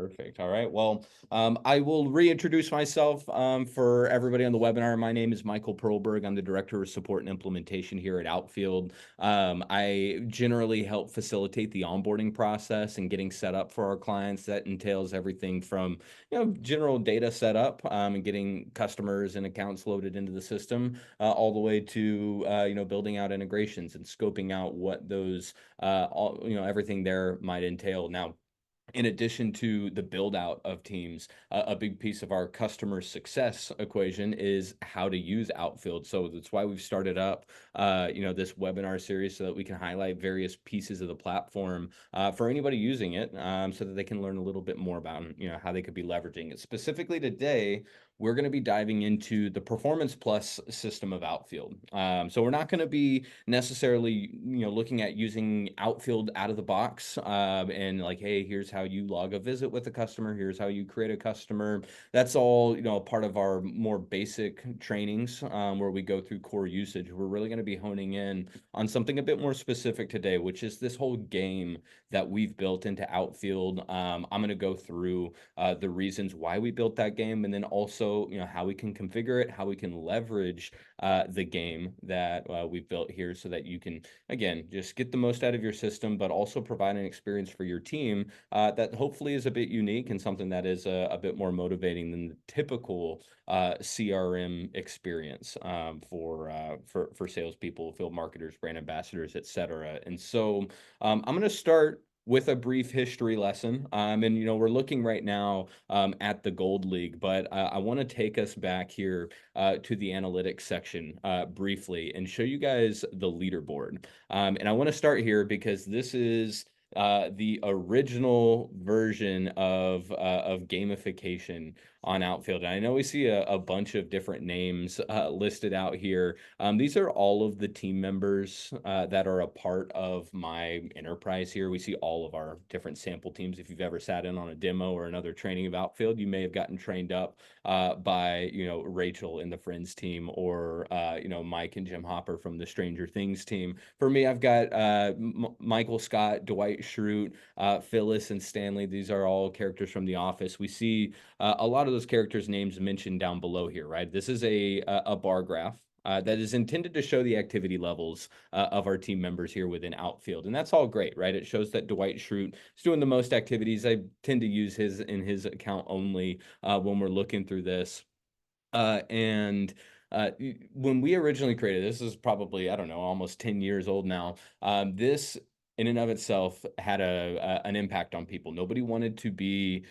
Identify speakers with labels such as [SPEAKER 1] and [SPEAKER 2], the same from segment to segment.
[SPEAKER 1] Perfect. All right. Well, I will reintroduce myself for everybody on the webinar. My name is Michael Perlberg. I'm the Director of Support and Implementation here at Outfield. I generally help facilitate the onboarding process and getting set up for our clients. That entails everything from general data setup and getting customers and accounts loaded into the system, all the way to building out integrations and scoping out what those everything there might entail. Now, in addition to the build out of teams, a big piece of our customer success equation is how to use Outfield. So that's why we've started up, this webinar series so that we can highlight various pieces of the platform for anybody using it, so that they can learn a little bit more about, how they could be leveraging it. Specifically today, we're going to be diving into the Performance Plus system of Outfield. So we're not going to be necessarily, looking at using Outfield out of the box and like, hey, here's how you log a visit with a customer. Here's how you create a customer. That's all, part of our more basic trainings where we go through core usage. We're really going to be honing in on something a bit more specific today, which is this whole game that we've built into Outfield. I'm going to go through the reasons why we built that game, and then also, how we can configure it, how we can leverage the game that we've built here so that you can, again, just get the most out of your system, but also provide an experience for your team that hopefully is a bit unique and something that is a bit more motivating than the typical CRM experience for salespeople, field marketers, brand ambassadors, et cetera. And so I'm going to start with a brief history lesson. And, we're looking right now at the Gold League, but I want to take us back here to the analytics section briefly and show you guys the leaderboard. And I want to start here because this is the original version of gamification on Outfield. And I know we see a bunch of different names listed out here. These are all of the team members that are a part of my enterprise here. We see all of our different sample teams. If you've ever sat in on a demo or another training of Outfield, you may have gotten trained up by, Rachel in the Friends team, or, Mike and Jim Hopper from the Stranger Things team. For me, I've got Michael Scott, Dwight Schrute, Phyllis, and Stanley. These are all characters from The Office. We see a lot of those characters' names mentioned down below here, right? This is a bar graph that is intended to show the activity levels of our team members here within Outfield. And that's all great, right? It shows that Dwight Schrute is doing the most activities. I tend to use his in his account only when we're looking through this. And when we originally created this is probably, I don't know, almost 10 years old now. This in and of itself had an impact on people. Nobody wanted to be,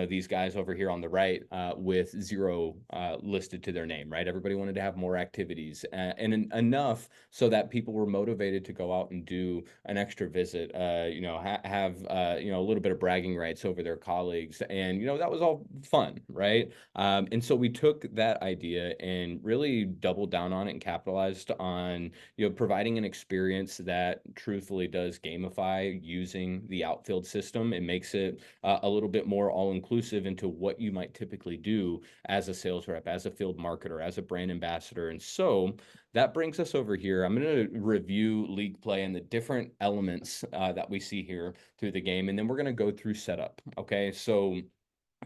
[SPEAKER 1] these guys over here on the right with zero listed to their name, right? Everybody wanted to have more activities and enough so that people were motivated to go out and do an extra visit, have, a little bit of bragging rights over their colleagues. And, that was all fun, right? And so we took that idea and really doubled down on it and capitalized on, providing an experience that truthfully does gamify using the Outfield system. It makes it a little bit more all-inclusive into what you might typically do as a sales rep, as a field marketer, as a brand ambassador. And so that brings us over here. I'm going to review league play and the different elements that we see here through the game, and then we're going to go through setup. Okay, so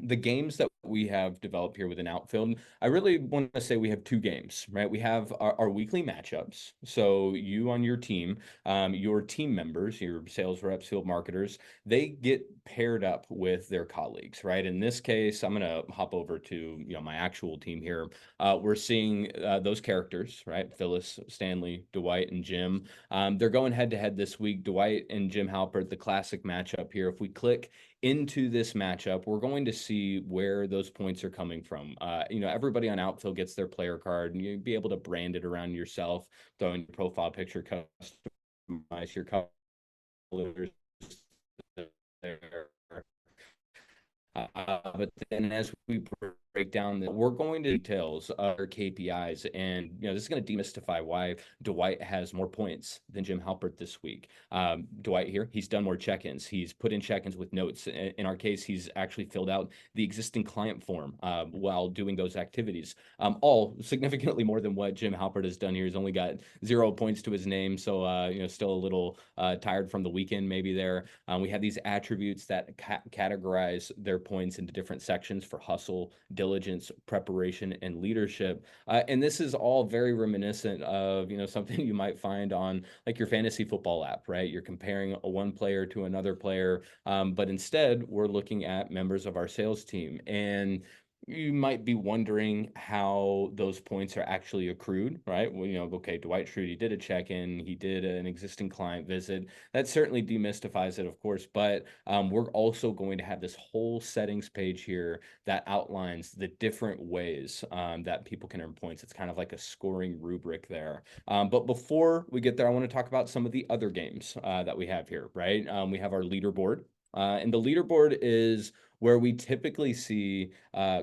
[SPEAKER 1] the games that we have developed here within Outfield, I really want to say we have two games, right? We have our weekly matchups. So you on your team, your team members, your sales reps, field marketers, they get paired up with their colleagues, right? In this case, I'm going to hop over to, my actual team here. We're seeing those characters, right? Phyllis, Stanley, Dwight, and Jim. They're going head to head this week. Dwight and Jim Halpert, the classic matchup here. If we click into this matchup, we're going to see where those points are coming from. Everybody on Outfield gets their player card, and you'll be able to brand it around yourself, throw in your profile picture, customize your colors there. But then as we break down that we're going to details of our KPIs, and this is going to demystify why Dwight has more points than Jim Halpert this week. Dwight here, he's done more check-ins. He's put in check-ins with notes. In our case, he's actually filled out the existing client form while doing those activities. All significantly more than what Jim Halpert has done here. He's only got 0 points to his name, so still a little tired from the weekend maybe there. We have these attributes that categorize their points into different sections for hustle, diligence, preparation, and leadership. And this is all very reminiscent of something you might find on like your fantasy football app, right? You're comparing one player to another player, but instead we're looking at members of our sales team. And you might be wondering how those points are actually accrued, right? Well, okay, Dwight Schrute, he did a check-in, he did an existing client visit. That certainly demystifies it, of course, but we're also going to have this whole settings page here that outlines the different ways that people can earn points. It's kind of like a scoring rubric there. But before we get there, I want to talk about some of the other games that we have here, right? We have our leaderboard. And the leaderboard is where we typically see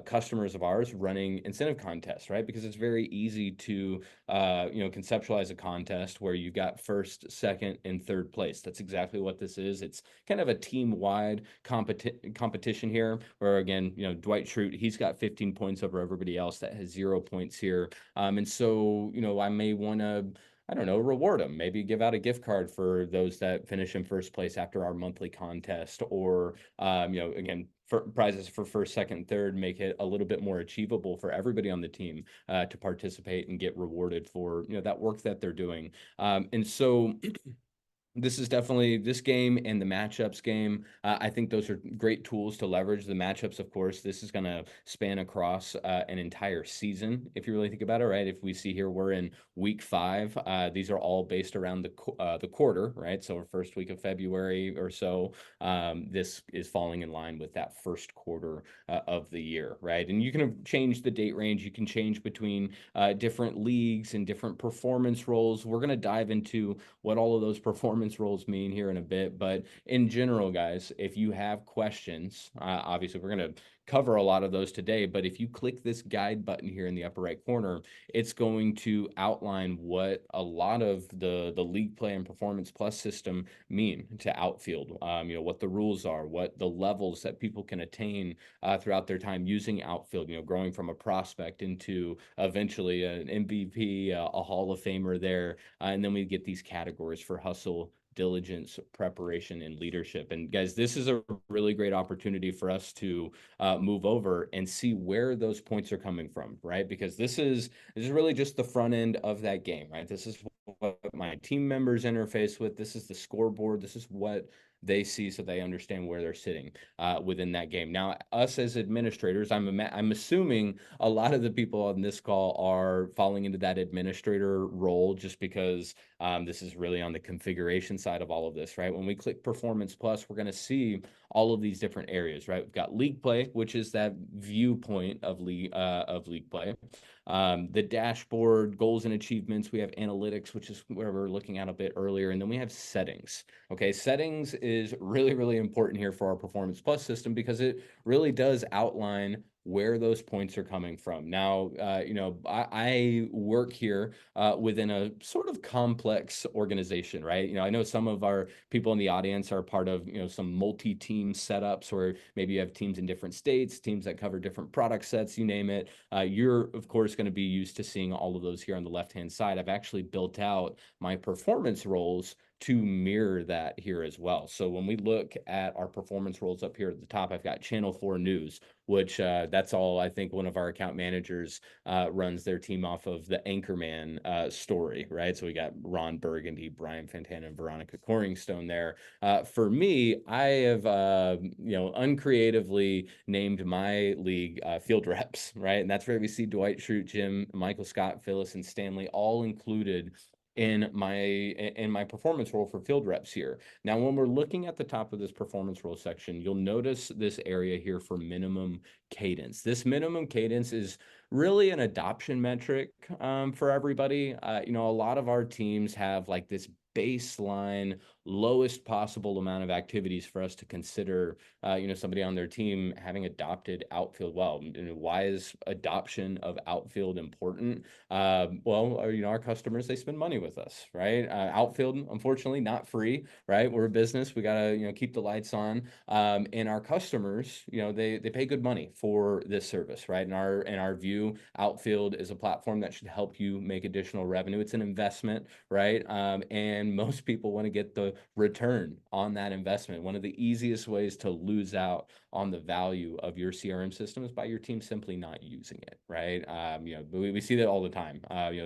[SPEAKER 1] customers of ours running incentive contests, right? Because it's very easy to, conceptualize a contest where you got first, second, and third place. That's exactly what this is. It's kind of a team-wide competition here, where again, Dwight Schrute, he's got 15 points over everybody else that has 0 points here. And so, I may want to, I don't know, reward them, maybe give out a gift card for those that finish in first place after our monthly contest, or, again, for prizes for first, second, third, make it a little bit more achievable for everybody on the team to participate and get rewarded for, that work that they're doing. And so this is definitely this game and the matchups game. I think those are great tools to leverage. The matchups, of course, this is going to span across an entire season, if you really think about it, right? If we see here, we're in week 5. These are all based around the quarter, right? So first week of February or so, this is falling in line with that first quarter of the year, right? And you can change the date range. You can change between different leagues and different performance roles. We're going to dive into what all of those performance roles mean here in a bit. But in general, guys, if you have questions, obviously we're going to cover a lot of those today, but if you click this guide button here in the upper right corner, it's going to outline what a lot of the league play and performance plus system mean to Outfield, what the rules are, what the levels that people can attain throughout their time using Outfield, growing from a prospect into eventually an MVP, a Hall of Famer there. And then we get these categories for hustle, diligence, preparation, and leadership. And guys, this is a really great opportunity for us to move over and see where those points are coming from, right? Because this is really just the front end of that game, right? This is what my team members interface with. This is the scoreboard. This is what they see, so they understand where they're sitting within that game. Now, us as administrators, I'm assuming a lot of the people on this call are falling into that administrator role, just because this is really on the configuration side of all of this, right? When we click Performance Plus, we're going to see all of these different areas, right? We've got League Play, which is that viewpoint of league play. The dashboard, goals and achievements. We have analytics, which is where we're looking at a bit earlier. And then we have settings. Okay, settings is really, really important here for our Performance Plus system, because it really does outline where those points are coming from. Now, I work here within a sort of complex organization, right? I know some of our people in the audience are part of, some multi-team setups, where maybe you have teams in different states, teams that cover different product sets, you name it. You're, of course, going to be used to seeing all of those here on the left-hand side. I've actually built out my performance roles to mirror that here as well. So when we look at our performance roles up here at the top, I've got Channel 4 News, which that's all I think one of our account managers runs their team off of the Anchorman story, right? So we got Ron Burgundy, Brian Fantana, and Veronica Corringstone there. For me, I have, uncreatively named my league Field Reps, right? And that's where we see Dwight Schrute, Jim, Michael Scott, Phyllis, and Stanley all included in my performance role for Field Reps here. Now, when we're looking at the top of this performance role section, you'll notice this area here for minimum cadence. This minimum cadence is really an adoption metric for everybody. A lot of our teams have like this baseline lowest possible amount of activities for us to consider, somebody on their team having adopted Outfield. Well, why is adoption of Outfield important? Our customers, they spend money with us, right? Outfield, unfortunately, not free, right? We're a business. We got to, keep the lights on. And our customers, they pay good money for this service, right? In our view, Outfield is a platform that should help you make additional revenue. It's an investment, right? And most people want to get the return on that investment. One of the easiest ways to lose out on the value of your CRM system is by your team simply not using it, right? We see that all the time.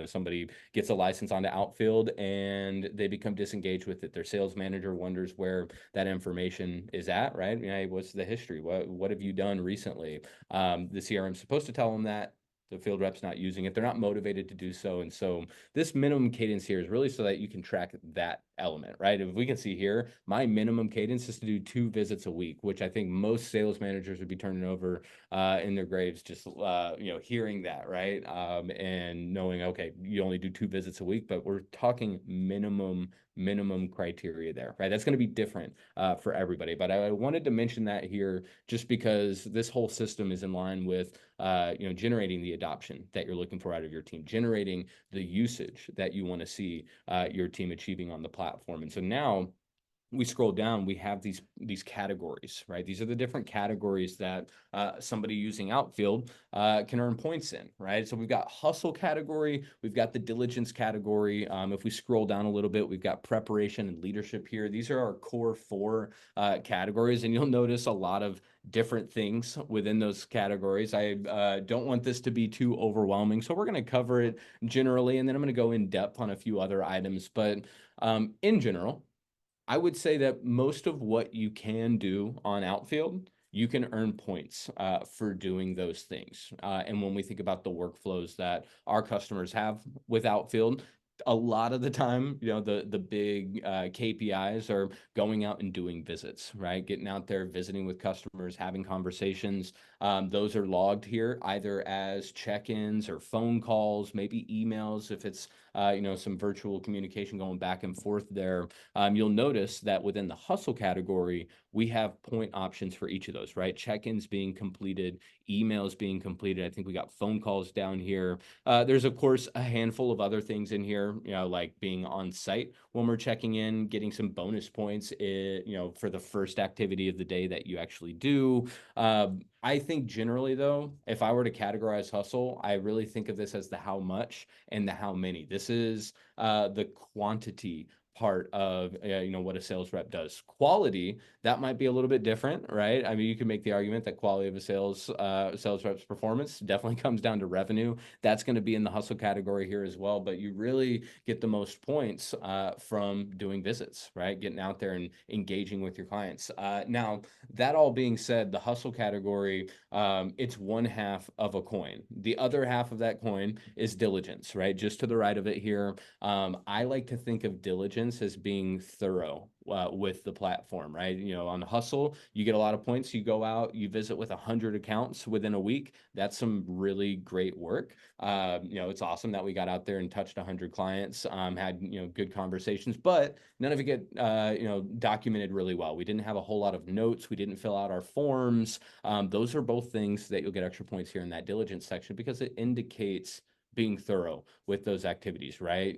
[SPEAKER 1] Somebody gets a license onto Outfield and they become disengaged with it. Their sales manager wonders where that information is at, right? What's the history? What have you done recently? The CRM is supposed to tell them that. The field rep's not using it. They're not motivated to do so. And so this minimum cadence here is really so that you can track that element, right? If we can see here, my minimum cadence is to do 2 visits a week, which I think most sales managers would be turning over in their graves just, hearing that, right? And knowing, okay, you only do 2 visits a week, but we're talking minimum criteria there, right? That's going to be different for everybody. But I wanted to mention that here just because this whole system is in line with, generating the adoption that you're looking for out of your team, generating the usage that you want to see your team achieving on the platform. And so now we scroll down, we have these categories, right? These are the different categories that somebody using Outfield can earn points in, right? So we've got hustle category, we've got the diligence category. If we scroll down a little bit, we've got preparation and leadership here. These are our core 4 categories, and you'll notice a lot of different things within those categories. I don't want this to be too overwhelming, so we're going to cover it generally, and then I'm going to go in depth on a few other items. But in general, I would say that most of what you can do on Outfield, you can earn points for doing those things. And when we think about the workflows that our customers have with Outfield, a lot of the time, the big KPIs are going out and doing visits, right? Getting out there, visiting with customers, having conversations. Those are logged here either as check-ins or phone calls, maybe emails if it's some virtual communication going back and forth there. You'll notice that within the hustle category, we have point options for each of those, right? Check-ins being completed, emails being completed. I think we got phone calls down here. There's, of course, a handful of other things in here, like being on site when we're checking in, getting some bonus points, for the first activity of the day that you actually do. I think generally, though, if I were to categorize hustle, I really think of this as the how much and the how many. This is the quantity part of what a sales rep does. Quality, that might be a little bit different, right? I mean, you can make the argument that quality of a sales rep's performance definitely comes down to revenue. That's going to be in the hustle category here as well, but you really get the most points from doing visits, right? Getting out there and engaging with your clients. Now, that all being said, the hustle category, it's one half of a coin. The other half of that coin is diligence, right? Just to the right of it here. I like to think of diligence as being thorough with the platform, right? On Hustle, you get a lot of points. You go out, you visit with 100 accounts within a week. That's some really great work. It's awesome that we got out there and touched 100 clients, had, good conversations, but none of it get, documented really well. We didn't have a whole lot of notes. We didn't fill out our forms. Those are both things that you'll get extra points here in that diligence section because it indicates being thorough with those activities, right?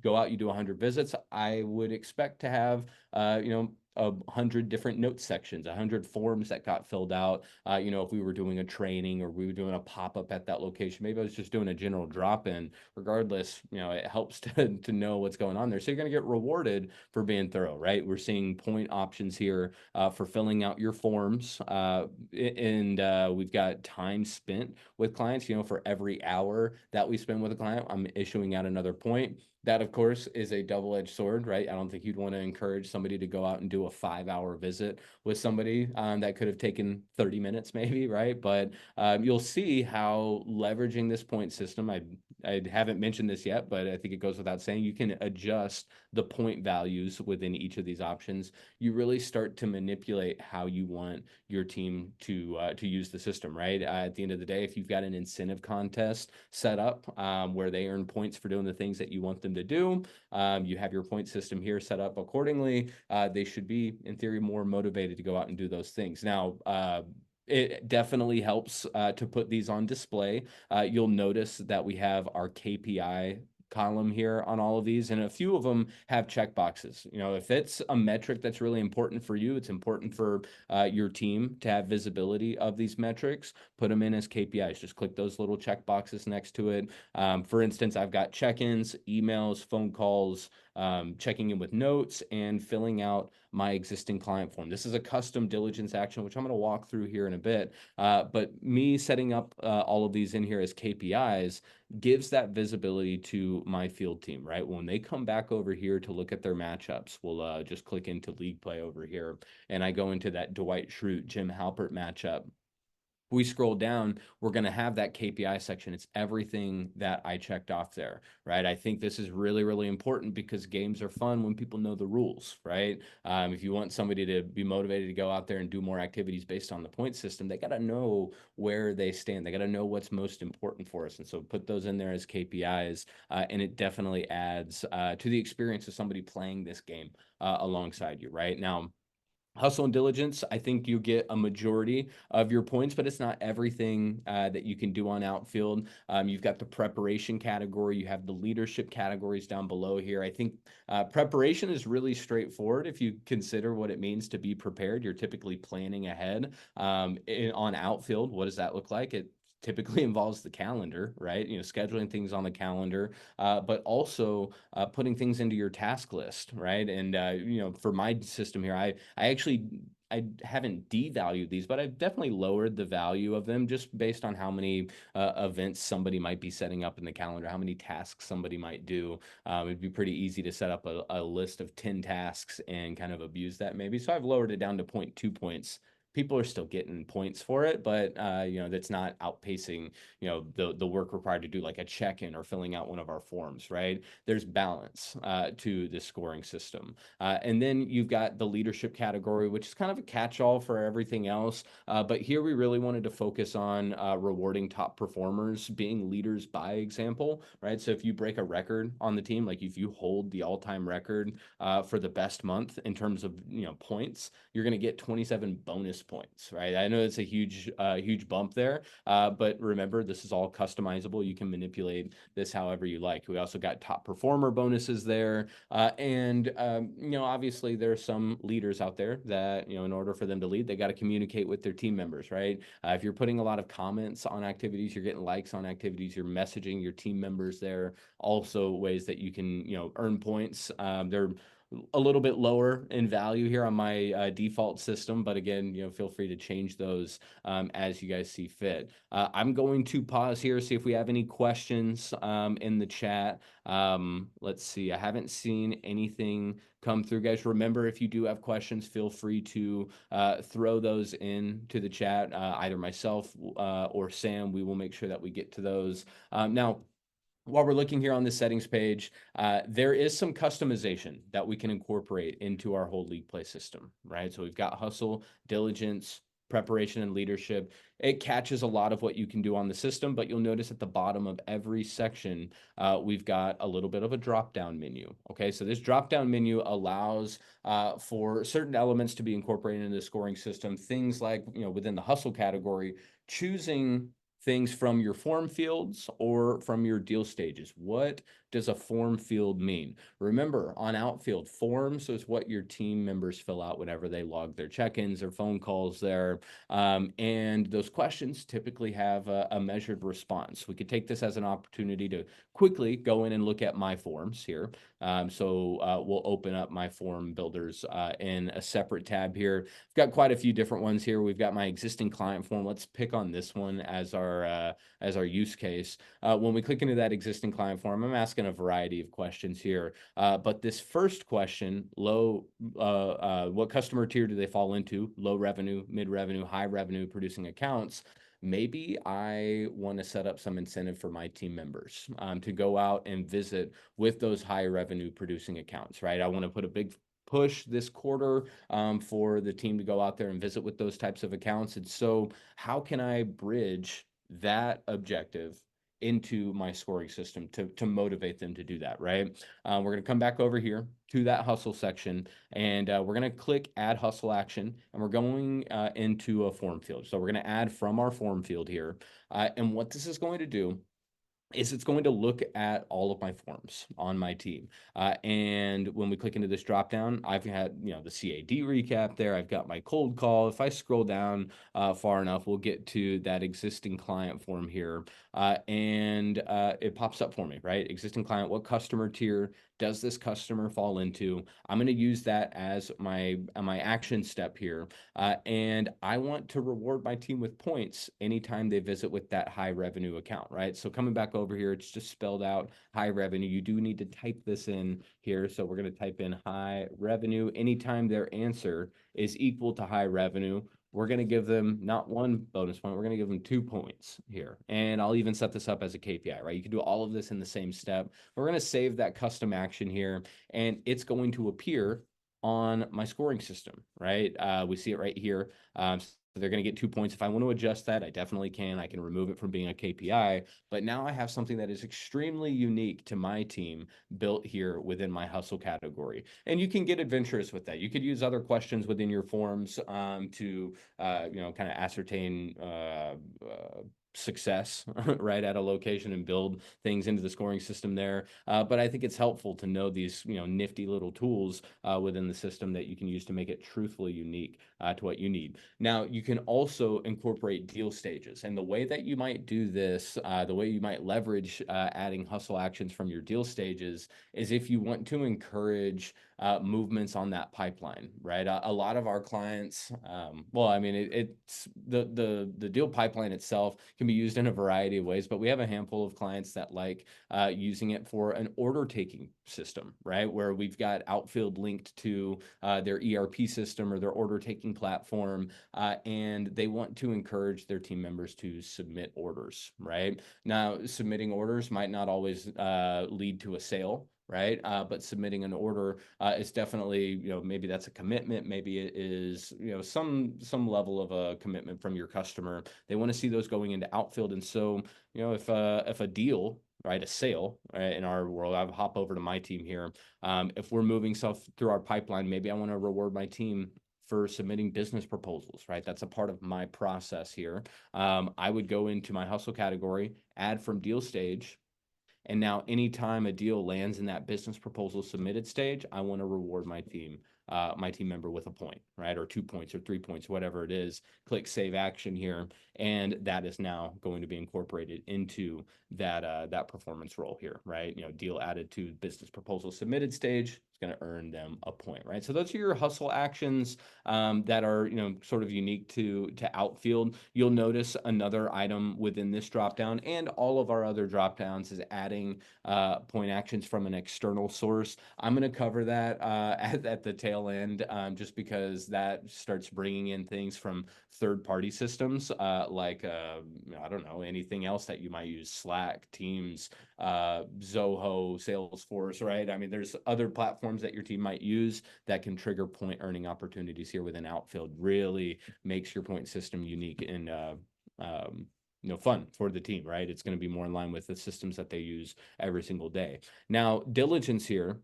[SPEAKER 1] Go out, you do 100 visits. I would expect to have, 100 different note sections, 100 forms that got filled out. If we were doing a training or we were doing a pop-up at that location, maybe I was just doing a general drop-in. Regardless, it helps to know what's going on there. So you're going to get rewarded for being thorough, right? We're seeing point options here for filling out your forms. And we've got time spent with clients, for every hour that we spend with a client, I'm issuing out another point. That, of course, is a double-edged sword, right? I don't think you'd want to encourage somebody to go out and do a 5-hour visit with somebody that could have taken 30 minutes maybe, right? But you'll see how leveraging this point system, I haven't mentioned this yet, but I think it goes without saying, you can adjust the point values within each of these options. You really start to manipulate how you want your team to use the system, right? At the end of the day, if you've got an incentive contest set up where they earn points for doing the things that you want them them to do. You have your point system here set up accordingly. They should be, in theory, more motivated to go out and do those things. Now, it definitely helps to put these on display. You'll notice that we have our KPI column here on all of these, and a few of them have check boxes. If it's a metric that's really important for you, it's important for your team to have visibility of these metrics, put them in as KPIs. Just click those little check boxes next to it. For instance, I've got check-ins, emails, phone calls, checking in with notes, and filling out my existing client form. This is a custom diligence action, which I'm going to walk through here in a bit. But me setting up all of these in here as KPIs gives that visibility to my field team, right? When they come back over here to look at their matchups, we'll just click into league play over here, and I go into that Dwight Schrute, Jim Halpert matchup. We scroll down, we're going to have that KPI section. It's everything that I checked off there, right? I think this is really, really important because games are fun when people know the rules, right? If you want somebody to be motivated to go out there and do more activities based on the point system, they got to know where they stand. They got to know what's most important for us. And so put those in there as KPIs, and it definitely adds to the experience of somebody playing this game alongside you, right? Now, hustle and diligence, I think you get a majority of your points, but it's not everything that you can do on Outfield. You've got the preparation category. You have the leadership categories down below here. I think preparation is really straightforward if you consider what it means to be prepared. You're typically planning ahead. On Outfield, what does that look like? It typically involves the calendar, right? Scheduling things on the calendar, but also putting things into your task list, right? And for my system here, I haven't devalued these, but I've definitely lowered the value of them just based on how many events somebody might be setting up in the calendar, how many tasks somebody might do. It'd be pretty easy to set up a list of 10 tasks and kind of abuse that maybe. So I've lowered it down to 0.2 points. People are still getting points for it, but that's not outpacing the work required to do like a check-in or filling out one of our forms, right? There's balance to the scoring system. And then you've got the leadership category, which is kind of a catch-all for everything else. But here we really wanted to focus on rewarding top performers, being leaders by example, right? So if you break a record on the team, like if you hold the all-time record for the best month in terms of points, you're going to get 27 bonus points, right? I know it's a huge bump there, but remember, this is all customizable. You can manipulate this however you like. We also got top performer bonuses there, and obviously there are some leaders out there that in order for them to lead, they got to communicate with their team members, right? If you're putting a lot of comments on activities, you're getting likes on activities, you're messaging your team members there. Also, ways that you can earn points. They're a little bit lower in value here on my default system, but again, feel free to change those as you guys see fit. I'm going to pause here, see if we have any questions in the chat. Let's see. I haven't seen anything come through, guys. Remember, if you do have questions, feel free to throw those into the chat. Either myself or Sam, we will make sure that we get to those. Now, while we're looking here on the settings page, there is some customization that we can incorporate into our whole league play system, right? So we've got hustle, diligence, preparation, and leadership. It catches a lot of what you can do on the system, but you'll notice at the bottom of every section, we've got a little bit of a drop-down menu. Okay, so this drop-down menu allows for certain elements to be incorporated into the scoring system. Things like, within the hustle category, choosing things from your form fields or from your deal stages. What does a form field mean? Remember, on Outfield, forms is what your team members fill out whenever they log their check-ins or phone calls there. And those questions typically have a measured response. We could take this as an opportunity to quickly go in and look at my forms here. So we'll open up my form builders in a separate tab here. I've got quite a few different ones here. We've got my existing client form. Let's pick on this one as our use case. When we click into that existing client form, I'm asking a variety of questions here. But this first question, what customer tier do they fall into? Low revenue, mid revenue, high revenue producing accounts. Maybe I want to set up some incentive for my team members to go out and visit with those high revenue producing accounts, right? I want to put a big push this quarter for the team to go out there and visit with those types of accounts. And so how can I bridge that objective into my scoring system to motivate them to do that, right? We're going to come back over here to that hustle section, and we're going to click add hustle action, and we're going into a form field. So we're going to add from our form field here. And what this is going to do is it's going to look at all of my forms on my team. And when we click into this drop down, I've had, the CAD recap there. I've got my cold call. If I scroll down far enough, we'll get to that existing client form here. And it pops up for me, right? Existing client, what customer tier does this customer fall into? I'm going to use that as my action step here. And I want to reward my team with points anytime they visit with that high revenue account, right? So coming back over here, it's just spelled out high revenue. You do need to type this in here. So we're going to type in high revenue. Anytime their answer is equal to high revenue, we're going to give them not one bonus point, we're going to give them 2 points here. And I'll even set this up as a KPI, right? You can do all of this in the same step. We're going to save that custom action here, and it's going to appear on my scoring system, right? We see it right here. So they're going to get 2 points. If I want to adjust that, I definitely can. I can remove it from being a KPI, but now I have something that is extremely unique to my team built here within my hustle category. And you can get adventurous with that. You could use other questions within your forms to, kind of ascertain success right at a location and build things into the scoring system there. But I think it's helpful to know these nifty little tools within the system that you can use to make it truthfully unique to what you need. Now you can also incorporate deal stages, and the way that you might do this, the way you might leverage adding hustle actions from your deal stages is if you want to encourage movements on that pipeline, right? A lot of our clients, it's the deal pipeline itself can be used in a variety of ways, but we have a handful of clients that like using it for an order taking system, right? Where we've got Outfield linked to their ERP system or their order taking platform, and they want to encourage their team members to submit orders, right? Now, submitting orders might not always lead to a sale, right? But submitting an order is definitely, maybe that's a commitment. Maybe it is, some level of a commitment from your customer. They want to see those going into Outfield. And so, if a deal, right, a sale, right, in our world, I'll hop over to my team here. If we're moving stuff through our pipeline, maybe I want to reward my team for submitting business proposals, right? That's a part of my process here. I would go into my hustle category, add from deal stage, and now anytime a deal lands in that business proposal submitted stage, I want to reward my team member with a point, right? Or 2 points or 3 points, whatever it is. Click save action here. And that is now going to be incorporated into that performance role here, right? Deal added to business proposal submitted stage. It's going to earn them a point, right? So those are your hustle actions that are, sort of unique to Outfield. You'll notice another item within this dropdown and all of our other dropdowns is adding point actions from an external source. I'm going to cover that at the tail end, just because that starts bringing in things from third-party systems, like I don't know, anything else that you might use, Slack, Teams, Zoho, Salesforce, right? I mean, there's other platforms that your team might use that can trigger point earning opportunities here within Outfield. Really makes your point system unique and fun for the team, right? It's going to be more in line with the systems that they use every single day. Now, diligence here.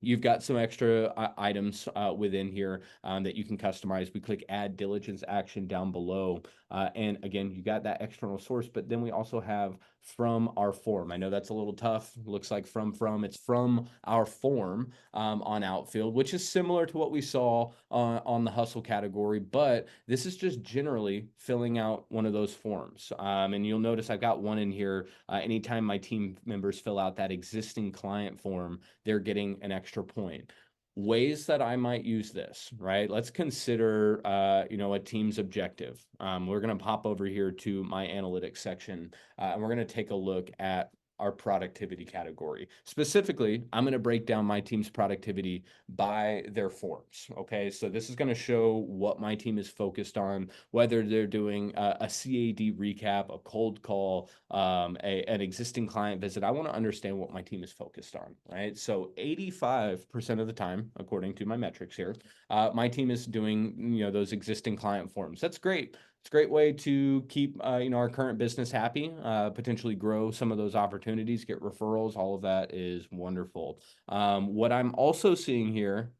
[SPEAKER 1] You've got some extra items within here that you can customize. We click add diligence action down below. And again, you got that external source, but then we also have from our form. I know that's a little tough. Looks like it's from our form on Outfield, which is similar to what we saw on the hustle category, but this is just generally filling out one of those forms. And you'll notice I've got one in here. Anytime my team members fill out that existing client form, they're getting an extra point. Ways that I might use this, right? Let's consider, a team's objective. We're going to pop over here to my analytics section, and we're going to take a look at our productivity category. Specifically, I'm going to break down my team's productivity by their forms. Okay, so this is going to show what my team is focused on, whether they're doing a CAD recap, a cold call, an existing client visit. I want to understand what my team is focused on, right? So 85% of the time, according to my metrics here, my team is doing those existing client forms. That's great. It's a great way to keep our current business happy, potentially grow some of those opportunities, get referrals. All of that is wonderful. What I'm also seeing here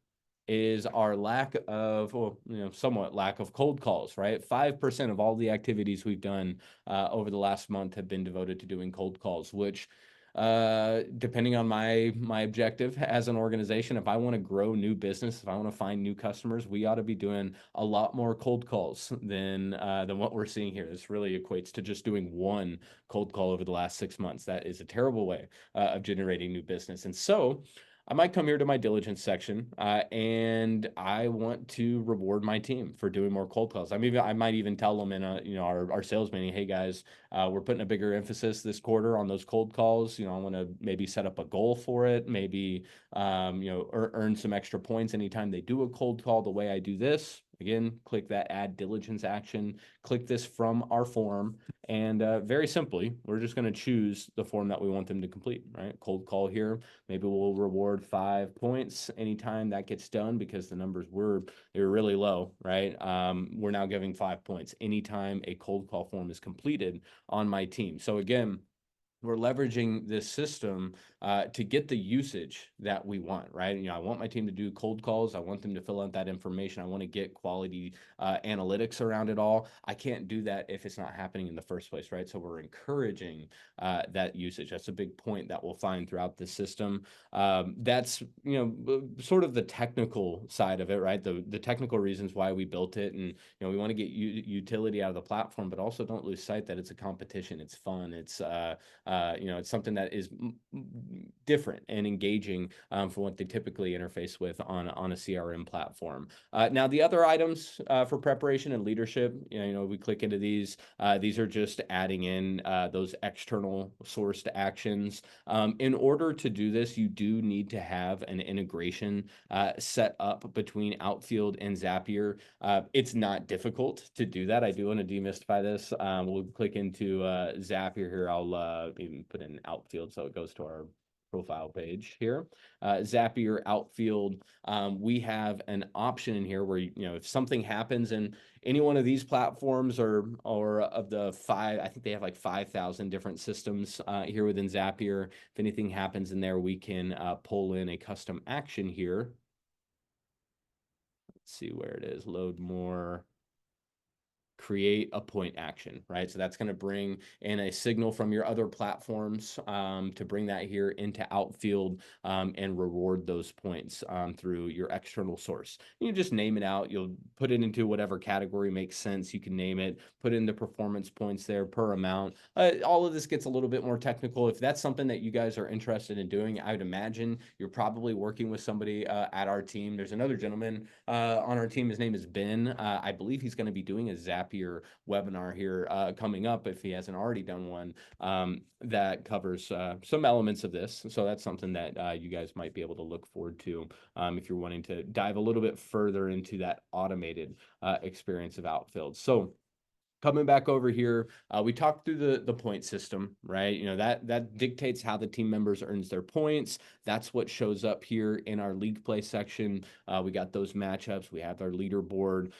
[SPEAKER 1] is our lack of, well, somewhat lack of cold calls, right? 5% of all the activities we've done over the last month have been devoted to doing cold calls, which depending on my objective as an organization, if I want to grow new business, if I want to find new customers, we ought to be doing a lot more cold calls than what we're seeing here. This really equates to just doing one cold call over the last 6 months. That is a terrible way of generating new business. And so I might come here to my diligence section, and I want to reward my team for doing more cold calls. I might even tell them in our sales meeting, hey guys, we're putting a bigger emphasis this quarter on those cold calls. I want to maybe set up a goal for it, maybe earn some extra points anytime they do a cold call the way I do this. Again, click that add diligence action, click this from our form, and very simply, we're just going to choose the form that we want them to complete, right? Cold call here. Maybe we'll reward 5 points anytime that gets done because the numbers they were really low, right? We're now giving 5 points anytime a cold call form is completed on my team. So again, we're leveraging this system to get the usage that we want, right? I want my team to do cold calls. I want them to fill out that information. I want to get quality analytics around it all. I can't do that if it's not happening in the first place, right? So we're encouraging that usage. That's a big point that we'll find throughout the system. That's, sort of the technical side of it, right? The technical reasons why we built it. And, we want to get utility out of the platform, but also don't lose sight that it's a competition. It's fun. It's something that is different and engaging from what they typically interface with on a CRM platform. Now, the other items for preparation and leadership, we click into these. These are just adding in those external sourced actions. In order to do this, you do need to have an integration set up between Outfield and Zapier. It's not difficult to do that. I do want to demystify this. We'll click into Zapier here. I'll even put in Outfield so it goes to our profile page here. Zapier, Outfield, we have an option in here where, if something happens in any one of these platforms or of the 5, I think they have like 5,000 different systems here within Zapier. If anything happens in there, we can pull in a custom action here. Let's see where it is. Load more. Create a point action, right? So that's going to bring in a signal from your other platforms to bring that here into Outfield and reward those points through your external source. You just name it out. You'll put it into whatever category makes sense. You can name it, put in the performance points there per amount. All of this gets a little bit more technical. If that's something that you guys are interested in doing, I would imagine you're probably working with somebody at our team. There's another gentleman on our team. His name is Ben. I believe he's going to be doing a Zapier webinar here coming up if he hasn't already done one that covers some elements of this. So that's something that you guys might be able to look forward to if you're wanting to dive a little bit further into that automated experience of Outfield. So coming back over here, we talked through the point system, right? That dictates how the team members earns their points. That's what shows up here in our league play section. We got those matchups. We have our leaderboard.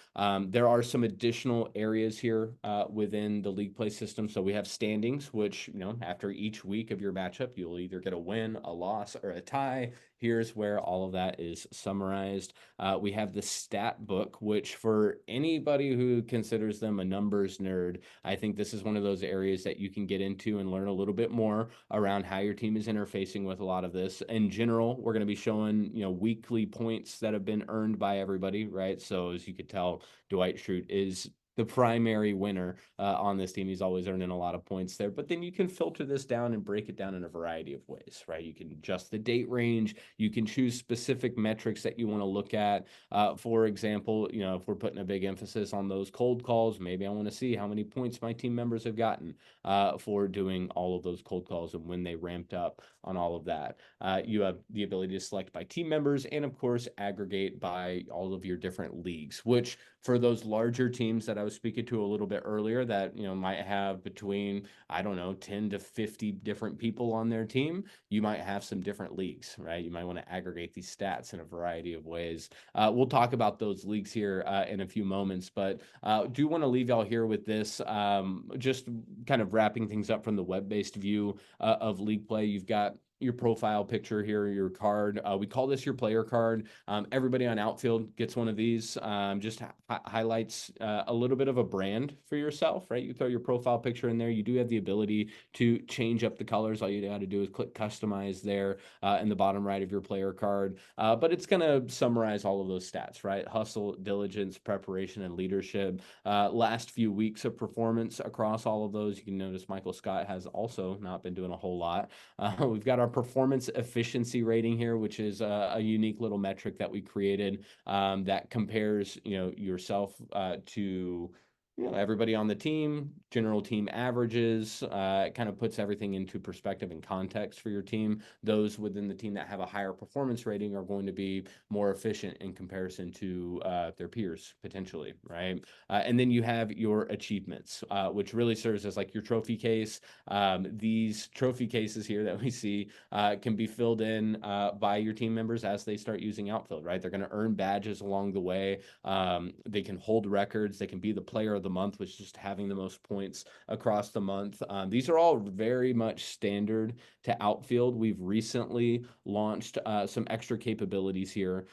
[SPEAKER 1] There are some additional areas here within the league play system. So we have standings, which, after each week of your matchup, you'll either get a win, a loss, or a tie. Here's where all of that is summarized. We have the stat book, which for anybody who considers them a numbers nerd, I think this is one of those areas that you can get into and learn a little bit more around how your team is interfacing with a lot of this. In general, we're going to be showing, weekly points that have been earned by everybody, right? So as you could tell, Dwight Schrute is the primary winner on this team. He's always earning a lot of points there. But then you can filter this down and break it down in a variety of ways, right? You can adjust the date range. You can choose specific metrics that you want to look at. For example, if we're putting a big emphasis on those cold calls, maybe I want to see how many points my team members have gotten for doing all of those cold calls and when they ramped up on all of that. You have the ability to select by team members and, of course, aggregate by all of your different leagues, which for those larger teams that I was was speaking to a little bit earlier that, might have between, I don't know, 10 to 50 different people on their team, you might have some different leagues, right? You might want to aggregate these stats in a variety of ways. We'll talk about those leagues here in a few moments, but do want to leave y'all here with this, just kind of wrapping things up from the web-based view of league play. You've got your profile picture here, your card. We call this your player card. Everybody on Outfield gets one of these. Just highlights a little bit of a brand for yourself, right? You throw your profile picture in there. You do have the ability to change up the colors. All you got to do is click customize there in the bottom right of your player card. But it's going to summarize all of those stats, right? Hustle, diligence, preparation, and leadership. Last few weeks of performance across all of those. You can notice Michael Scott has also not been doing a whole lot. We've got our performance efficiency rating here, which is a unique little metric that we created that compares, yourself to everybody on the team, general team averages. It kind of puts everything into perspective and context for your team. Those within the team that have a higher performance rating are going to be more efficient in comparison to their peers, potentially, right? And then you have your achievements, which really serves as like your trophy case. These trophy cases here that we see can be filled in by your team members as they start using Outfield, right? They're going to earn badges along the way. They can hold records. They can be the player of the month, which is just having the most points across the month. These are all very much standard to Outfield. We've recently launched some extra capabilities here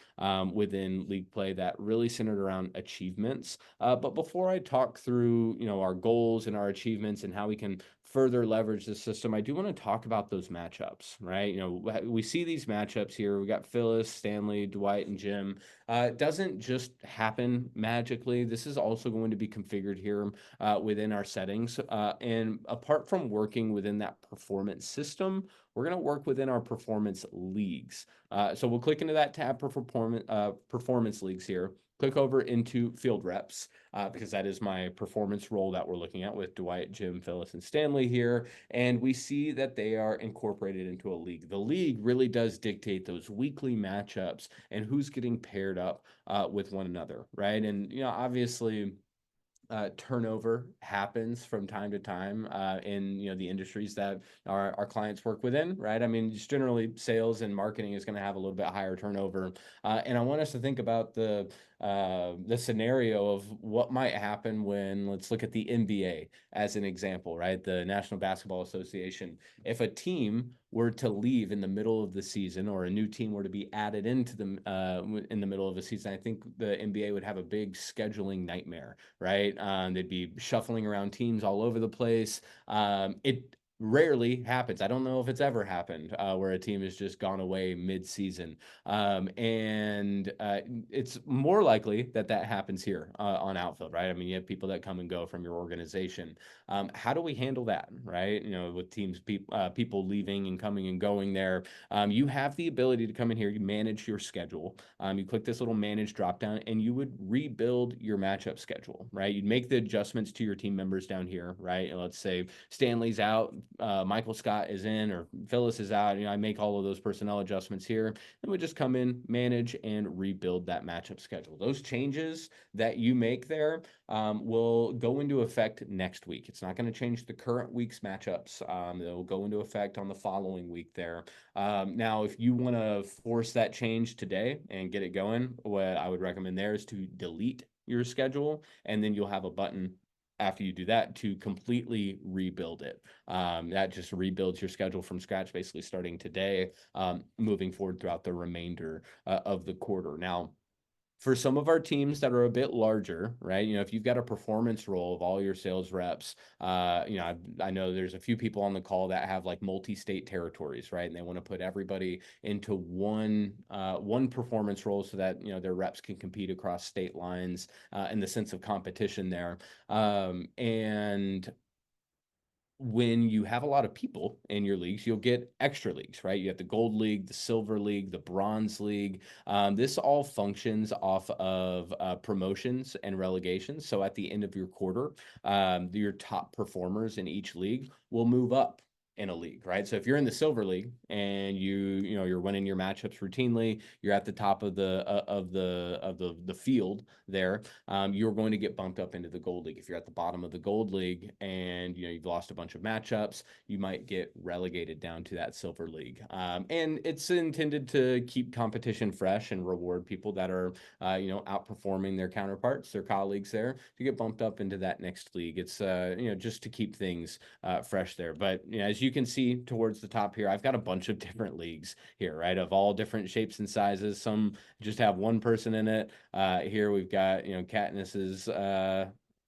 [SPEAKER 1] within League Play that really centered around achievements. But before I talk through, our goals and our achievements and how we can further leverage the system, I do want to talk about those matchups, right? We see these matchups here. We got Phyllis, Stanley, Dwight, and Jim. It doesn't just happen magically. This is also going to be configured here within our settings. And apart from working within that performance system, we're going to work within our performance leagues. So we'll click into that tab for performance leagues here. Click over into field reps because that is my performance role that we're looking at with Dwight, Jim, Phyllis, and Stanley here. And we see that they are incorporated into a league. The league really does dictate those weekly matchups and who's getting paired up with one another, right? And, obviously, turnover happens from time to time in the industries that our clients work within, right? I mean, just generally sales and marketing is going to have a little bit higher turnover, and I want us to think about the scenario of what might happen when, let's look at the NBA as an example, right? The National Basketball Association. If a team were to leave in the middle of the season, or a new team were to be added into them in the middle of the season, I think the NBA would have a big scheduling nightmare, right? They'd be shuffling around teams all over the place. It rarely happens. I don't know if it's ever happened where a team has just gone away mid-season. And it's more likely that happens here on Outfield, right? I mean, you have people that come and go from your organization. How do we handle that, right? With teams, people leaving and coming and going there. You have the ability to come in here, you manage your schedule. You click this little manage dropdown and you would rebuild your matchup schedule, right? You'd make the adjustments to your team members down here, right? And let's say Stanley's out, Michael Scott is in, or Phyllis is out. I make all of those personnel adjustments here. Then we just come in, manage, and rebuild that matchup schedule. Those changes that you make there will go into effect next week. It's not going to change the current week's matchups. They'll go into effect on the following week there. Now, if you want to force that change today and get it going, what I would recommend there is to delete your schedule, and then you'll have a button after you do that to completely rebuild it. That just rebuilds your schedule from scratch, basically starting today, moving forward throughout the remainder of the quarter. Now, for some of our teams that are a bit larger, right? If you've got a performance role of all your sales reps, I know there's a few people on the call that have like multi-state territories, right? And they want to put everybody into one performance role so that, their reps can compete across state lines in the sense of competition there. And when you have a lot of people in your leagues, you'll get extra leagues, right? You have the gold league, the silver league, the bronze league. This all functions off of promotions and relegations. So at the end of your quarter, your top performers in each league will move up in a league, right? So if you're in the silver league and you're winning your matchups routinely, you're at the top of the field there, you're going to get bumped up into the gold league. If you're at the bottom of the gold league and you've lost a bunch of matchups, you might get relegated down to that silver league. And it's intended to keep competition fresh and reward people that are outperforming their counterparts, their colleagues there, to get bumped up into that next league. It's just to keep things fresh there. But as you can see towards the top here, I've got a bunch of different leagues here, right, of all different shapes and sizes. Some just have one person in it. Here we've got Katniss's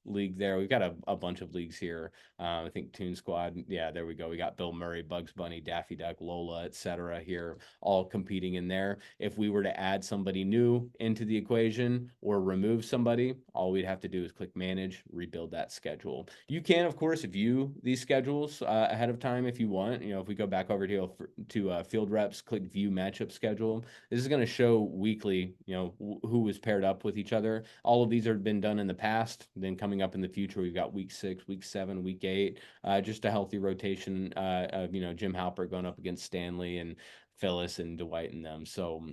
[SPEAKER 1] league there. We've got a bunch of leagues here. I think Toon Squad. Yeah, there we go. We got Bill Murray, Bugs Bunny, Daffy Duck, Lola, etc. here, all competing in there. If we were to add somebody new into the equation or remove somebody, all we'd have to do is click manage, rebuild that schedule. You can, of course, view these schedules ahead of time if you want. If we go back over to field reps, click view matchup schedule. This is going to show weekly, who was paired up with each other. All of these have been done in the past. Then coming up in the future, we've got week 6, week 7, week 8, just a healthy rotation of, Jim Halpert going up against Stanley and Phyllis and Dwight and them. So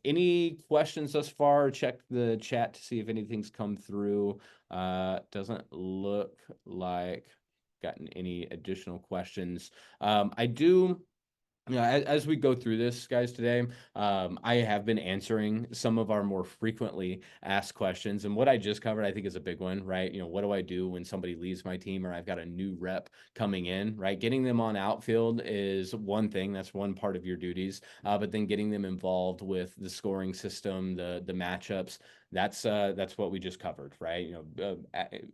[SPEAKER 1] any questions thus far? Check the chat to see if anything's come through. Doesn't look like gotten any additional questions. I do as we go through this, guys, today, I have been answering some of our more frequently asked questions. And what I just covered, I think, is a big one, right? What do I do when somebody leaves my team or I've got a new rep coming in, right? Getting them on Outfield is one thing. That's one part of your duties. But then getting them involved with the scoring system, the matchups, that's what we just covered, right?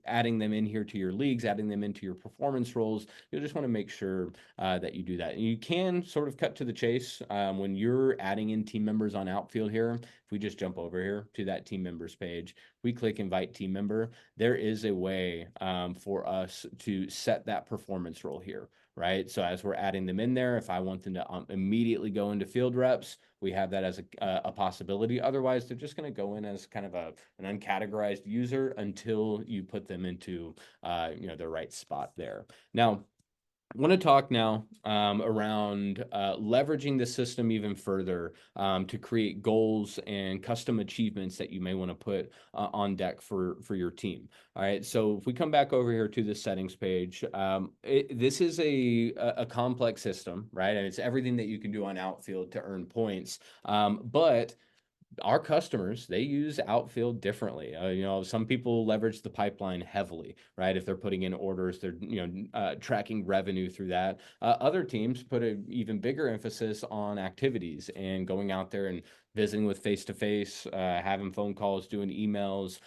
[SPEAKER 1] Adding them in here to your leagues, adding them into your performance roles. You'll just want to make sure that you do that. And you can sort of cut to the chase when you're adding in team members on Outfield here. If we just jump over here to that team members page, we click invite team member. There is a way for us to set that performance role here, right? So as we're adding them in there, if I want them to immediately go into field reps, we have that as a possibility. Otherwise, they're just going to go in as kind of an uncategorized user until you put them into the right spot there. Now, I want to talk now around leveraging the system even further to create goals and custom achievements that you may want to put on deck for your team. All right, so if we come back over here to the settings page, this is a complex system, right? And it's everything that you can do on Outfield to earn points, but our customers, they use Outfield differently. Some people leverage the pipeline heavily, right? If they're putting in orders, they're tracking revenue through that. Other teams put an even bigger emphasis on activities and going out there and visiting with face-to-face, having phone calls, doing emails.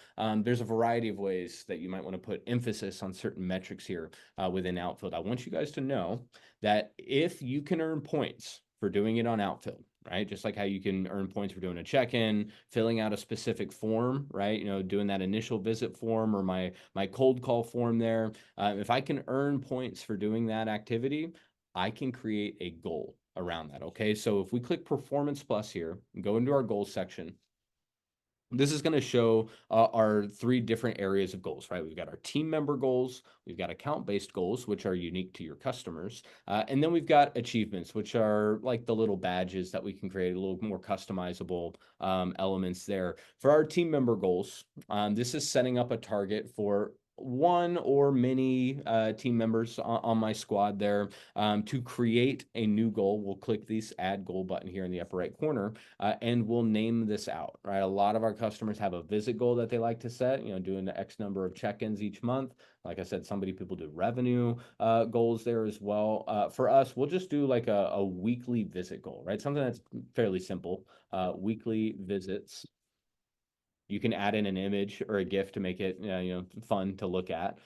[SPEAKER 1] There's a variety of ways that you might want to put emphasis on certain metrics here within Outfield. I want you guys to know that if you can earn points for doing it on Outfield, right? Just like how you can earn points for doing a check-in, filling out a specific form, right? Doing that initial visit form or my cold call form there. If I can earn points for doing that activity, I can create a goal around that. Okay, so if we click Performance Plus here and go into our goals section, this is going to show our 3 different areas of goals, right? We've got our team member goals, we've got account-based goals, which are unique to your customers, and then we've got achievements, which are like the little badges that we can create, a little more customizable elements there. For our team member goals, this is setting up a target for one or many team members on my squad there to create a new goal. We'll click this add goal button here in the upper right corner and we'll name this out, right? A lot of our customers have a visit goal that they like to set, doing the X number of check-ins each month. Like I said, people do revenue goals there as well. For us, we'll just do like a weekly visit goal, right? Something that's fairly simple, weekly visits. You can add in an image or a GIF to make it fun to look at.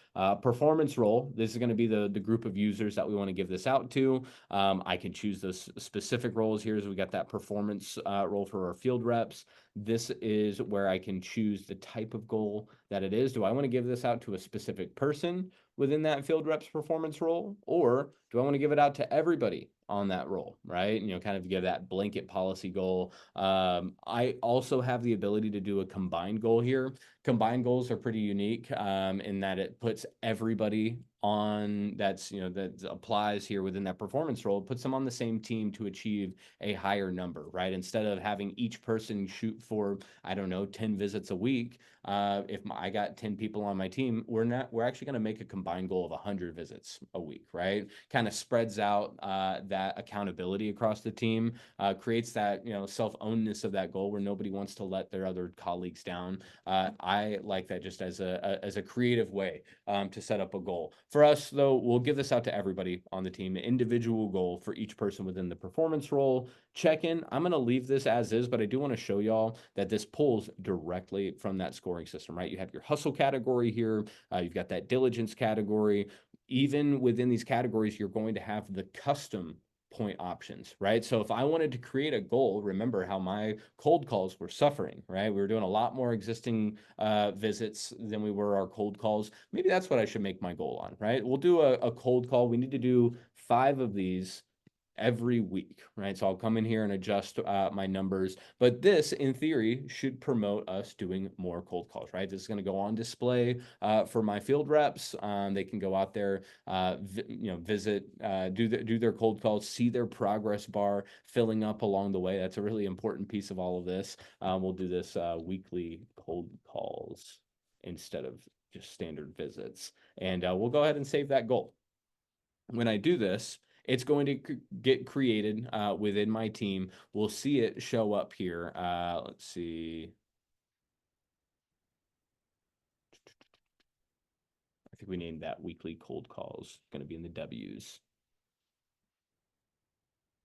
[SPEAKER 1] Performance role. This is going to be the group of users that we want to give this out to. I can choose those specific roles here. So we got that performance role for our field reps. This is where I can choose the type of goal that it is. Do I want to give this out to a specific person within that field reps performance role, or do I want to give it out to everybody on that role, right? Kind of give that blanket policy goal. I also have the ability to do a combined goal here. Combined goals are pretty unique in that it puts everybody on that's, that applies here within that performance role, puts them on the same team to achieve a higher number, right? Instead of having each person shoot for, I don't know, 10 visits a week, if I got 10 people on my team, we're actually going to make a combined goal of 100 visits a week, right? Kind of spreads out that accountability across the team, creates that, self-ownness of that goal where nobody wants to let their other colleagues down. I like that just as a creative way to set up a goal. For us, though, we'll give this out to everybody on the team, an individual goal for each person within the performance role. Check-in, I'm going to leave this as is, but I do want to show y'all that this pulls directly from that scoring system, right? You have your hustle category here. You've got that diligence category. Even within these categories, you're going to have the custom point options, right? So if I wanted to create a goal, remember how my cold calls were suffering, right? We were doing a lot more existing visits than we were our cold calls. Maybe that's what I should make my goal on, right? We'll do a cold call. We need to do 5 of these every week, right? So I'll come in here and adjust my numbers, but this in theory should promote us doing more cold calls, right? This is going to go on display for my field reps. They can go out there, visit, do their cold calls, see their progress bar filling up along the way. That's a really important piece of all of this. We'll do this weekly cold calls instead of just standard visits. And we'll go ahead and save that goal. When I do this, it's going to get created within my team. We'll see it show up here. Let's see. I think we named that weekly cold calls. Going to be in the W's.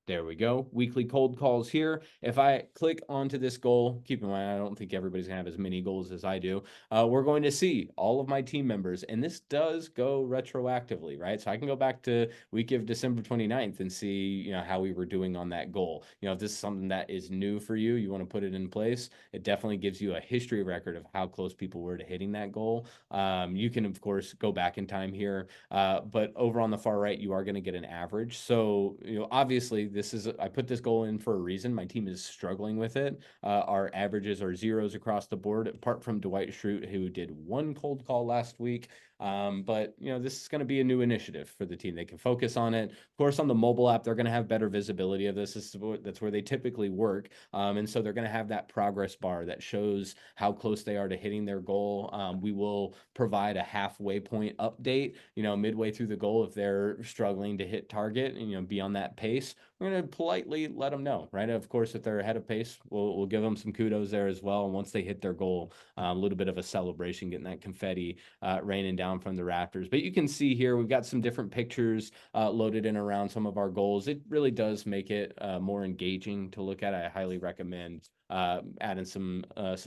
[SPEAKER 1] There we go. Weekly cold calls here. If I click onto this goal, keep in mind, I don't think everybody's gonna have as many goals as I do. We're going to see all of my team members, and this does go retroactively, right? So I can go back to week of December 29th and see, how we were doing on that goal. If this is something that is new for you, you want to put it in place, it definitely gives you a history record of how close people were to hitting that goal. You can, of course, go back in time here, but over on the far right, you are going to get an average. So, obviously, I put this goal in for a reason. My team is struggling with it. Our averages are zeros across the board, apart from Dwight Schrute, who did 1 cold call last week. But this is going to be a new initiative for the team. They can focus on it. Of course, on the mobile app, they're going to have better visibility of this. That's where they typically work. And so they're going to have that progress bar that shows how close they are to hitting their goal. We will provide a halfway point update, midway through the goal if they're struggling to hit target and, be on that pace. We're going to politely let them know, right? Of course, if they're ahead of pace, we'll give them some kudos there as well. And once they hit their goal, a little bit of a celebration, getting that confetti raining down from the rafters. But you can see here, we've got some different pictures loaded in around some of our goals. It really does make it more engaging to look at. I highly recommend adding some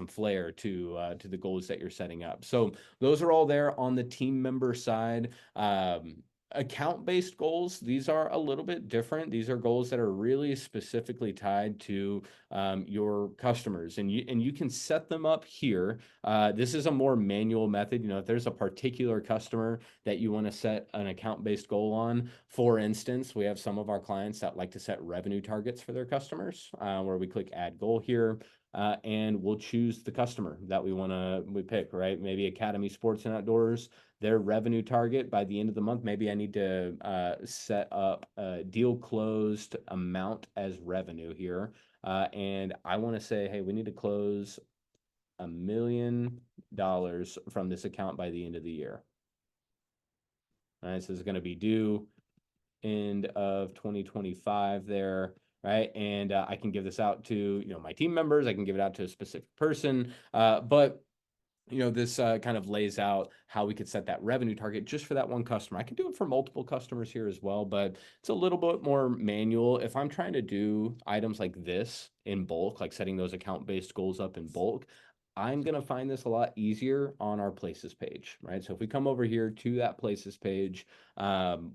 [SPEAKER 1] flair to the goals that you're setting up. So those are all there on the team member side. Account-based goals, these are a little bit different. These are goals that are really specifically tied to your customers, and you can set them up here. This is a more manual method. If there's a particular customer that you want to set an account-based goal on, for instance, we have some of our clients that like to set revenue targets for their customers, where we click add goal here. And we'll choose the customer that we pick, right? Maybe Academy Sports and Outdoors, their revenue target by the end of the month. Maybe I need to set up a deal closed amount as revenue here. And I want to say, hey, we need to close $1 million from this account by the end of the year. All right, so it's going to be due end of 2025 there. Right. And I can give this out to, my team members. I can give it out to a specific person. But this kind of lays out how we could set that revenue target just for that one customer. I can do it for multiple customers here as well, but it's a little bit more manual. If I'm trying to do items like this in bulk, like setting those account-based goals up in bulk, I'm going to find this a lot easier on our places page, right? So if we come over here to that places page,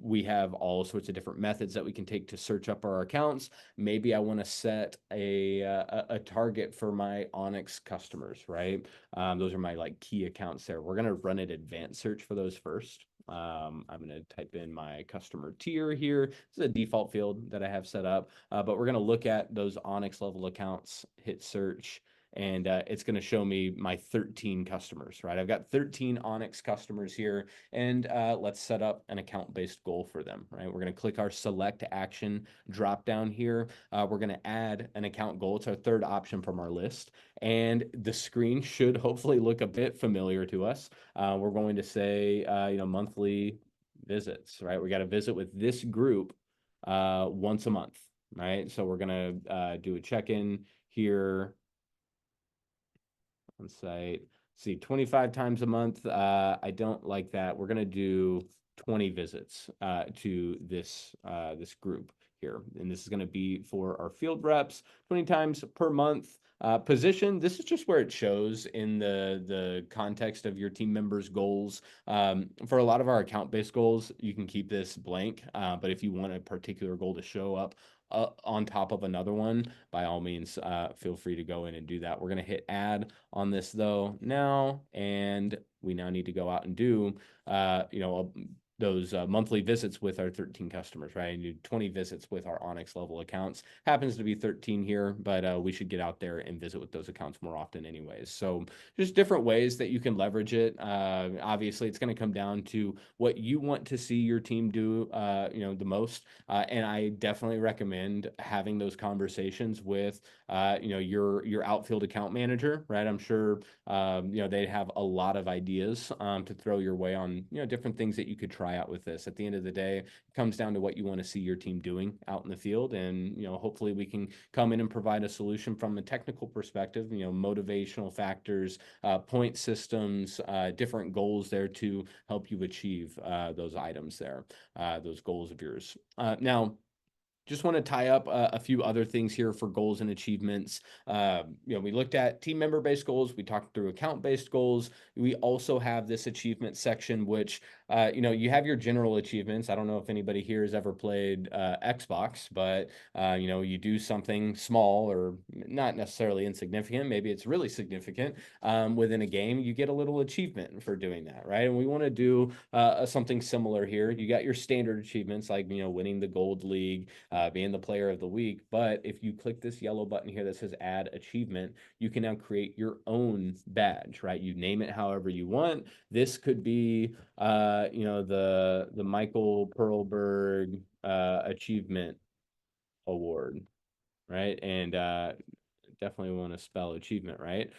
[SPEAKER 1] we have all sorts of different methods that we can take to search up our accounts. Maybe I want to set a target for my Onyx customers, right? Those are my key accounts there. We're going to run an advanced search for those first. I'm going to type in my customer tier here. This is a default field that I have set up, but we're going to look at those Onyx level accounts, hit search. and it's going to show me my 13 customers, right? I've got 13 Onyx customers here, and let's set up an account-based goal for them, right? We're going to click our select action drop down here. We're going to add an account goal. It's our third option from our list, and the screen should hopefully look a bit familiar to us. We're going to say, monthly visits, right? We got to visit with this group once a month, right? So we're going to do a check-in here on site. See, 25 times a month. I don't like that. We're going to do 20 visits to this group here. And this is going to be for our field reps, 20 times per month. Position, this is just where it shows in the context of your team members' goals. For a lot of our account-based goals, you can keep this blank, but if you want a particular goal to show up on top of another one, by all means, feel free to go in and do that. We're going to hit add on this though now, and we now need to go out and do, those monthly visits with our 13 customers, right? And do 20 visits with our Onyx level accounts. Happens to be 13 here, but we should get out there and visit with those accounts more often anyways. So just different ways that you can leverage it. Obviously, it's going to come down to what you want to see your team do, the most. And I definitely recommend having those conversations with, your outfield account manager, right? I'm sure, they have a lot of ideas to throw your way on, different things that you could try out with this. At the end of the day, it comes down to what you want to see your team doing out in the field. And, hopefully we can come in and provide a solution from a technical perspective, motivational factors, point systems, different goals there to help you achieve those items there, those goals of yours. Now, just want to tie up a few other things here for goals and achievements. We looked at team member-based goals. We talked through account-based goals. We also have this achievement section, which, you have your general achievements. I don't know if anybody here has ever played Xbox, but, you do something small or not necessarily insignificant. Maybe it's really significant within a game. You get a little achievement for doing that, right? And we want to do something similar here. You got your standard achievements like, winning the gold league, being the player of the week. But if you click this yellow button here that says add achievement, you can now create your own badge, right? You name it however you want. This could be, the Michael Perlberg achievement award, right? And definitely want to spell achievement right.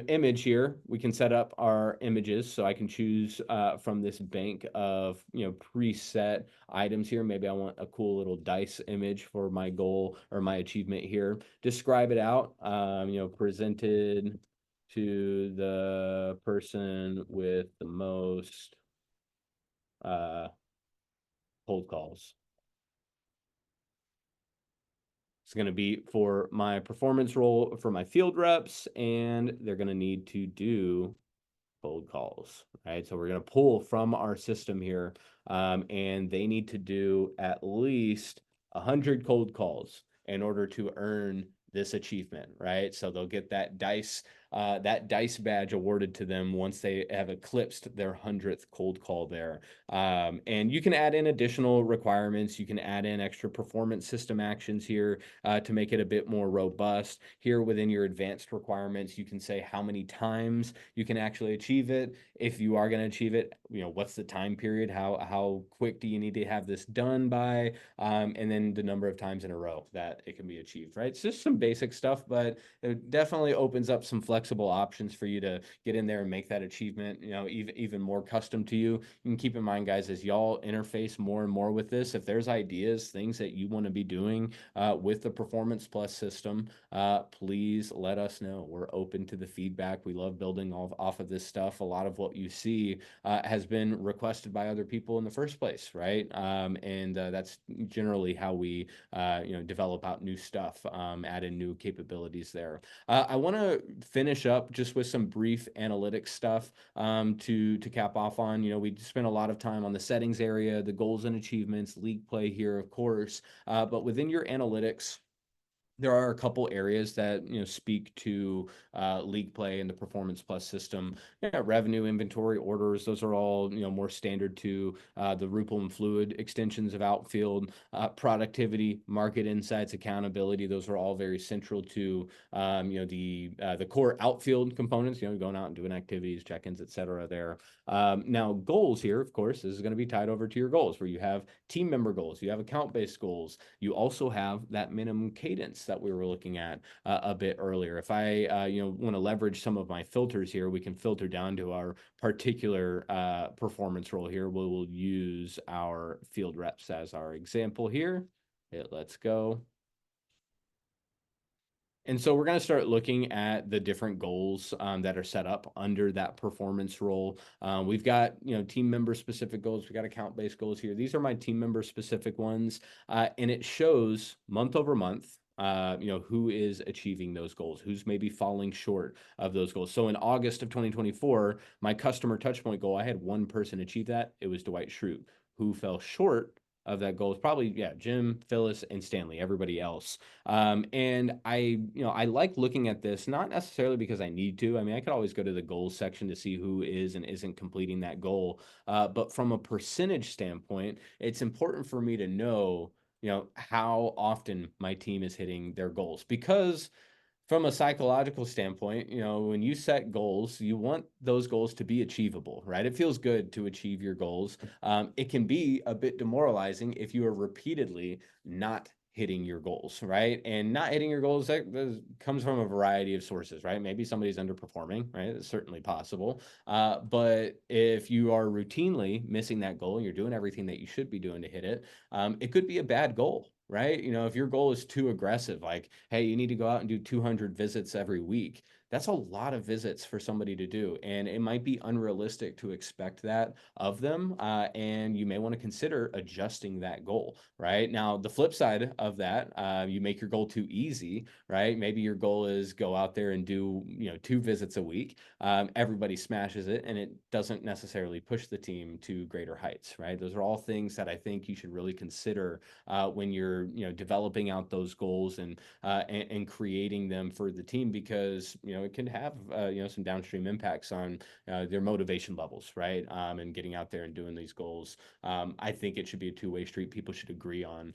[SPEAKER 1] Image here, we can set up our images. So I can choose from this bank of, preset items here. Maybe I want a cool little dice image for my goal or my achievement here. Describe it out, presented to the person with the most cold calls. It's going to be for my performance role for my field reps, and they're going to need to do cold calls, right? So we're going to pull from our system here, and they need to do at least 100 cold calls in order to earn this achievement, right? So they'll get that dice badge awarded to them once they have eclipsed their 100th cold call there. And you can add in additional requirements. You can add in extra performance system actions here to make it a bit more robust. Here within your advanced requirements, you can say how many times you can actually achieve it. If you are going to achieve it, what's the time period? How quick do you need to have this done by? And then the number of times in a row that it can be achieved, right? It's just some basic stuff, but it definitely opens up some flexible options for you to get in there and make that achievement, even more custom to you. You can keep in mind, guys, as y'all interface more and more with this, if there's ideas, things that you want to be doing with the Performance Plus system, please let us know. We're open to the feedback. We love building off of this stuff. A lot of what you see has been requested by other people in the first place, right? And that's generally how we, develop out new stuff, add in new capabilities there. I want to finish up just with some brief analytics stuff to cap off on. We spent a lot of time on the settings area, the goals and achievements, league play here, of course, but within your analytics, There are a couple areas that speak to league play and the Performance Plus system. Yeah, revenue, inventory, orders; those are all more standard to the Rupal and Fluid extensions of Outfield. Productivity, market insights, accountability; those are all very central to the core Outfield components. Going out and doing activities, check-ins, etc. There. Now, goals here, of course, this is going to be tied over to your goals, where you have team member goals, you have account-based goals, you also have that minimum cadence that we were looking at a bit earlier. If I want to leverage some of my filters here, we can filter down to our particular performance role here. We will use our field reps as our example here. Let's go. And so we're going to start looking at the different goals that are set up under that performance role. We've got, team member specific goals. We've got account based goals here. These are my team member specific ones. And it shows month over month, who is achieving those goals, who's maybe falling short of those goals. So in August of 2024, my customer touchpoint goal, I had one person achieve that. It was Dwight Schrute. Who fell short of that goal is probably, Jim, Phyllis, and Stanley, everybody else. And I like looking at this, not necessarily because I need to. I mean, I could always go to the goals section to see who is and isn't completing that goal. But from a percentage standpoint, it's important for me to know, how often my team is hitting their goals, because from a psychological standpoint, when you set goals, you want those goals to be achievable, right? It feels good to achieve your goals. It can be a bit demoralizing if you are repeatedly not hitting your goals, right? And not hitting your goals, that comes from a variety of sources, right? Maybe somebody's underperforming, right? It's certainly possible. But if you are routinely missing that goal and you're doing everything that you should be doing to hit it, it could be a bad goal, right? If your goal is too aggressive, like, hey, you need to go out and do 200 visits every week, that's a lot of visits for somebody to do. And it might be unrealistic to expect that of them. And you may want to consider adjusting that goal, right? Now, the flip side of that, you make your goal too easy, right? Maybe your goal is go out there and do, 2 visits a week. Everybody smashes it, and it doesn't necessarily push the team to greater heights, right? Those are all things that I think you should really consider when you're developing out those goals and creating them for the team, because it can have some downstream impacts on their motivation levels, right? And getting out there and doing these goals. I think it should be a two-way street. People should agree on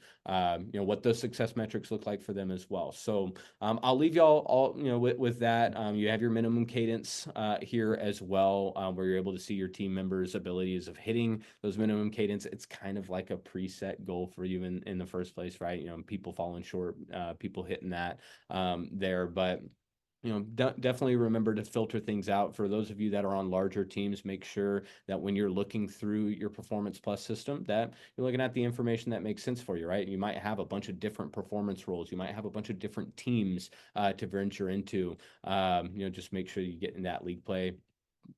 [SPEAKER 1] what those success metrics look like for them as well. So I'll leave y'all all with that. You have your minimum cadence here as well, where you're able to see your team members' abilities of hitting those minimum cadence. It's kind of like a preset goal for you in the first place, right? People falling short, people hitting that there, but definitely remember to filter things out. For those of you that are on larger teams, make sure that when you're looking through your Performance Plus system, that you're looking at the information that makes sense for you, right? You might have a bunch of different performance roles. You might have a bunch of different teams to venture into. Just make sure you get in that league play,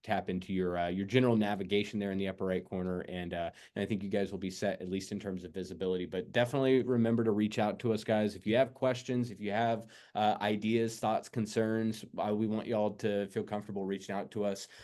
[SPEAKER 1] tap into your general navigation there in the upper right corner, and I think you guys will be set, at least in terms of visibility. But definitely remember to reach out to us, guys, if you have questions, if you have ideas, thoughts, concerns. We want y'all to feel comfortable reaching out to us.